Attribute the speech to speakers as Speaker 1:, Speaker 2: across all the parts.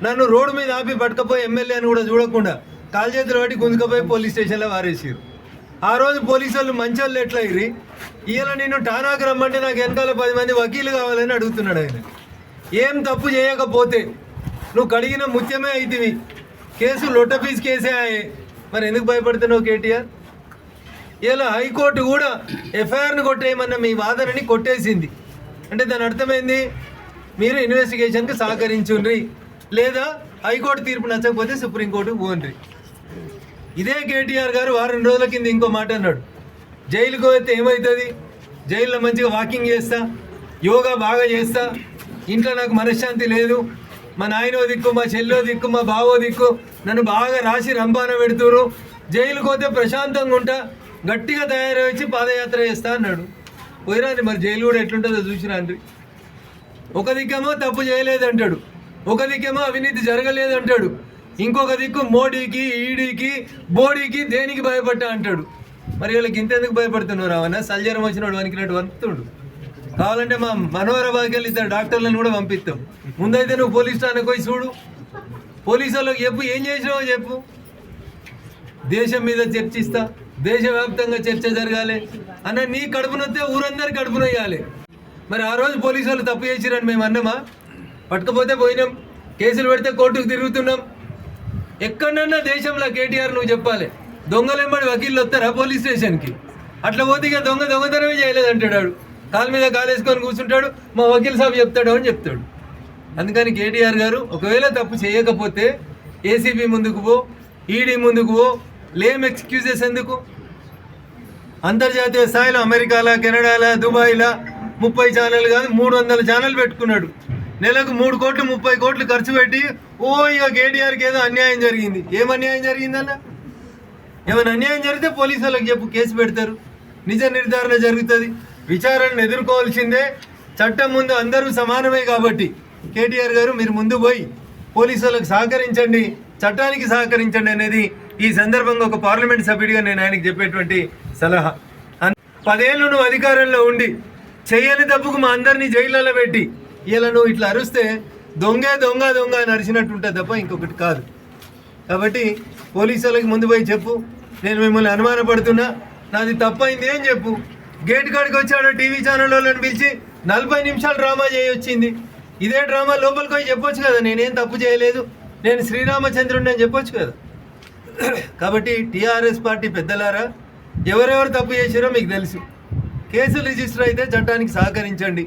Speaker 1: నన్ను రోడ్డు మీద ఆపి పట్టుకపోయి ఎమ్మెల్యే అని కూడా చూడకుండా కాలు చేతులు పట్టి గుంజుకపోయి పోలీస్ స్టేషన్లో వారేసారు. ఆ రోజు పోలీసు వాళ్ళు మంచి వాళ్ళు ఎట్లా అయ్యి ఇలా నేను ఠానాకు రమ్మంటే నాకు వెనకాల 10 మంది వకీలు కావాలని అడుగుతున్నాడు ఆయన. ఏం తప్పు చేయకపోతే నువ్వు కడిగిన ముత్యమే అవుతుంది, కేసు లొట్ట పీస్ కేసే అయ్యే, మరి ఎందుకు భయపడుతున్నావు కేటీఆర్? ఇలా హైకోర్టు కూడా ఎఫ్ఐఆర్ని కొట్టేయమన్న మీ వాదనని కొట్టేసింది. అంటే దాని అర్థమైంది, మీరు ఇన్వెస్టిగేషన్కి సహకరించుండ్రి, లేదా హైకోర్టు తీర్పు నచ్చకపోతే సుప్రీంకోర్టుకు పోండ్రి. ఇదే కేటీఆర్ గారు వారం రోజుల కింద ఇంకో మాట అన్నాడు, జైలుకు పోతే ఏమవుతుంది, జైల్లో మంచిగా వాకింగ్ చేస్తా, యోగా బాగా చేస్తా, ఇంట్లో నాకు మనశ్శాంతి లేదు, మా నాయనో దిక్కు, మా చెల్లో దిక్కు, మా బావో దిక్కు నన్ను బాగా రాసి రంపాన పెడుతురు, జైలుకు పోతే ప్రశాంతంగా ఉంటా, గట్టిగా తయారై వచ్చి పాదయాత్ర చేస్తా అన్నాడు. పోయిరాండి, మరి జైలు కూడా ఎట్లుంటుందో చూసిరాండి. ఒక దిక్కేమో తప్పు చేయలేదంటాడు, ఒక దిక్కేమో అవినీతి జరగలేదంటాడు, ఇంకొక దిక్కు మోడీకి, ఈడీకి, బోడీకి దేనికి భయపడ్డా అంటాడు. మరి వీళ్ళకి ఇంతెందుకు భయపడుతున్నారు? అవన్నా సల్జరం వచ్చినాడు వణికినట్టు వణుకుతుడు. కావాలంటే మా మనోహరాబాద్కి వెళ్ళి ఇద్దరు డాక్టర్లను కూడా పంపిస్తాం. ముందైతే నువ్వు పోలీస్ స్టేషన్కి పోయి చూడు, పోలీసు వాళ్ళకి చెప్పు ఏం చేసినావో చెప్పు. దేశం మీద చర్చిస్తా, దేశవ్యాప్తంగా చర్చ జరగాలి అన్న నీ కడుపునొస్తే ఊరందరి కడుపునొయ్యాలి. మరి ఆ రోజు పోలీసు వాళ్ళు తప్పు చేసిరని మేము అన్నామా? పట్టుకపోతే పోయినాం, కేసులు పెడితే కోర్టుకు తిరుగుతున్నాం. ఎక్కడన్నా దేశంలో కేటీఆర్ నువ్వు చెప్పాలి, దొంగలెంబడి వకీళ్ళు వస్తారా పోలీస్ స్టేషన్కి? అట్లా పోతే ఇక దొంగతనమే చేయలేదంటాడు, కాలు మీద కాలేసుకొని కూర్చుంటాడు, మా వకీల్ సాబ్ చెప్తాడు అని చెప్తాడు. అందుకని కేటీఆర్ గారు ఒకవేళ తప్పు చేయకపోతే ఏసీబీ ముందుకు పో, ఈడీ ముందుకు పో, లేమ్ ఎక్స్క్యూజెస్ ఎందుకు? అంతర్జాతీయ స్థాయిలో అమెరికాలో, కెనడాలో, దుబాయ్లో 30 ఛానల్ కాదు 300 ఛానల్ పెట్టుకున్నాడు. నెలకు 3 కోట్లు 30 కోట్లు ఖర్చు పెట్టి ఇక కేటీఆర్కి ఏదో అన్యాయం జరిగింది. ఏం అన్యాయం జరిగిందన్న? ఏమైనా అన్యాయం జరిగితే పోలీసు వాళ్ళకి చెప్పు, కేసు పెడతారు, నిజ నిర్ధారణ జరుగుతుంది, విచారణను ఎదుర్కోవాల్సిందే. చట్టం ముందు అందరూ సమానమే కాబట్టి కేటీఆర్ గారు మీరు ముందు పోయి పోలీసు వాళ్ళకి సహకరించండి, చట్టానికి సహకరించండి అనేది ఈ సందర్భంగా ఒక పార్లమెంట్ సభ్యుడిగా నేను ఆయనకి చెప్పేటువంటి సలహా. 10 ఏళ్ళు నువ్వు అధికారంలో ఉండి చేయని తప్పుకు మా అందరినీ జైళ్ళలో పెట్టి ఇలా నువ్వు ఇట్లా అరుస్తే దొంగ దొంగ దొంగ అని అరిచినట్టు ఉంటుంది తప్ప ఇంకొకటి కాదు. కాబట్టి పోలీసు వాళ్ళకి ముందు పోయి చెప్పు, నేను మిమ్మల్ని అనుమానపడుతున్నా, నాది తప్పైంది అని చెప్పు. గేట్ కాడికి వచ్చాడు టీవీ ఛానల్ వాళ్ళని పిలిచి 40 నిమిషాలు డ్రామా చేయొచ్చింది. ఇదే డ్రామా లోపలికి పోయి చెప్పొచ్చు కదా, నేనేం తప్పు చేయలేదు, నేను శ్రీరామచంద్రుడిని అని చెప్పొచ్చు కదా. కాబట్టి టీఆర్ఎస్ పార్టీ పెద్దలారా, ఎవరెవరు తప్పు చేశారో మీకు తెలుసు. కేసులు రిజిస్టర్ అయితే చట్టానికి సహకరించండి.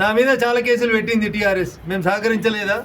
Speaker 1: నా మీద చాలా కేసులు పెట్టింది టీఆర్ఎస్, మేము సహకరించలేదా?